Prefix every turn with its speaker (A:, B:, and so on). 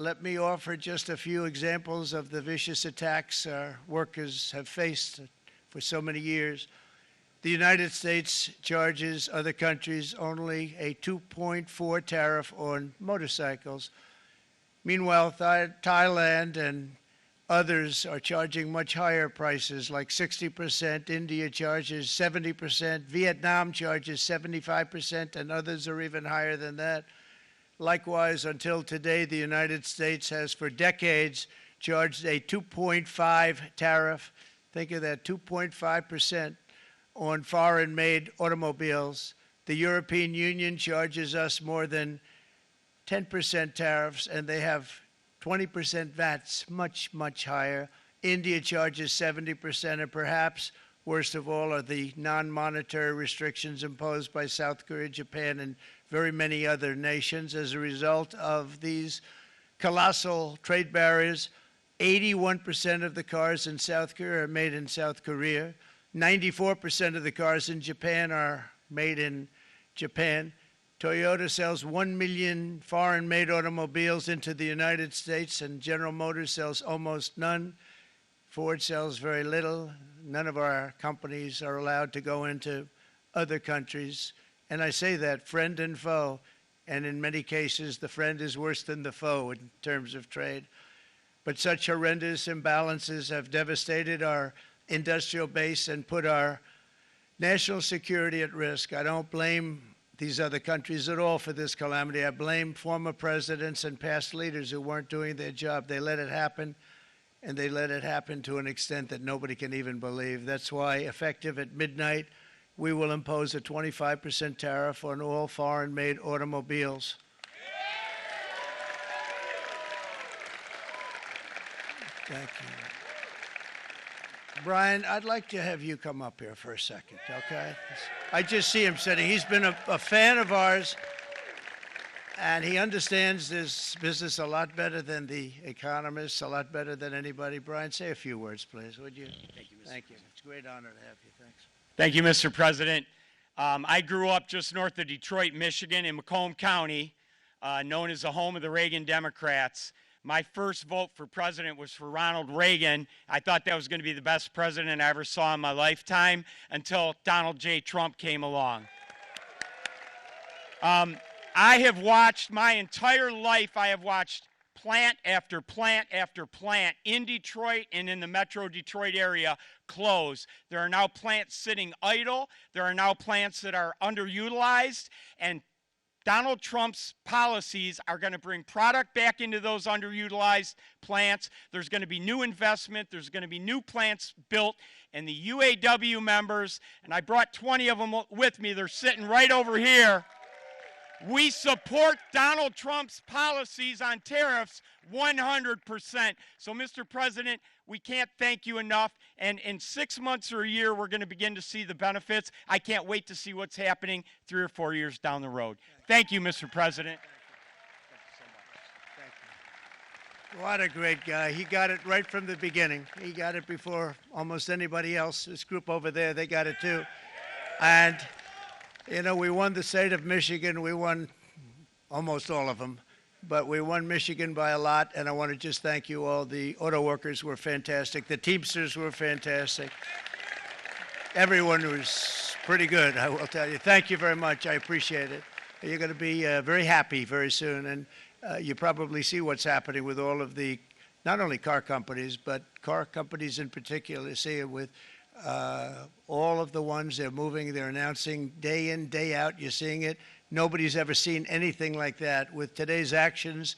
A: Let me offer just a few examples of the vicious attacks our workers have faced for so many years. The United States charges other countries only a 2.4 tariff on motorcycles. Meanwhile, Thailand and others are charging much higher prices, like 60%. India charges 70%. Vietnam charges 75%, and others are even higher than that. Likewise, until today, the United States has for decades charged a 2.5 tariff. Think of that, 2.5% on foreign-made automobiles. The European Union charges us more than 10% tariffs, and they have 20% VATs, much, much higher. India charges 70%, and perhaps worst of all are the non-monetary restrictions imposed by South Korea, Japan, and very many other nations. As a result of these colossal trade barriers, 81% of the cars in South Korea are made in South Korea. 94% of the cars in Japan are made in Japan. Toyota sells 1 million foreign-made automobiles into the United States, and General Motors sells almost none. Ford sells very little. None of our companies are allowed to go into other countries. And I say that, friend and foe, and in many cases, the friend is worse than the foe in terms of trade. But such horrendous imbalances have devastated our industrial base and put our national security at risk. I don't blame these other countries at all for this calamity. I blame former presidents and past leaders who weren't doing their job. They let it happen, and they let it happen to an extent that nobody can even believe. That's why, effective at midnight, we will impose a 25% tariff on all foreign-made automobiles. Thank you. Brian, I'd like to have you come up here for a second, okay? I just see him sitting. He's been a fan of ours, and he understands this business a lot better than the economists, a lot better than anybody. Brian, say a few words, please, would you?
B: Thank you, Mr.
A: Thank you.
B: President.
A: It's a great honor to have you. Thanks.
B: Thank you, Mr. President. I grew up just north of Detroit, Michigan, in Macomb County, known as the home of the Reagan Democrats. My first vote for president was for Ronald Reagan. I thought that was going to be the best president I ever saw in my lifetime until Donald J. Trump came along. I have watched my entire life, I have watched plant after plant after plant in Detroit and in the metro Detroit area close. There are now plants sitting idle. There are now plants that are underutilized, and Donald Trump's policies are going to bring product back into those underutilized plants. There's going to be new investment. There's going to be new plants built. And the UAW members, and I brought 20 of them with me, they're sitting right over here. We support Donald Trump's policies on tariffs 100%. So, Mr. President, we can't thank you enough. And in 6 months or a year, we're going to begin to see the benefits. I can't wait to see what's happening 3 or 4 years down the road. Thank you, Mr. President.
A: Thank you. What a great guy. He got it right from the beginning. He got it before almost anybody else. This group over there, they got it too. And you know, we won the state of Michigan. We won almost all of them, but we won Michigan by a lot, and I want to just thank you all. The auto workers were fantastic. The Teamsters were fantastic. Everyone was pretty good, I will tell you. Thank you very much. I appreciate it. You're going to be very happy very soon, and you probably see what's happening with all of the, not only car companies, but car companies in particular. See it with all of the ones they're moving, they're announcing day in, day out. You're seeing it. Nobody's ever seen anything like that. With today's actions,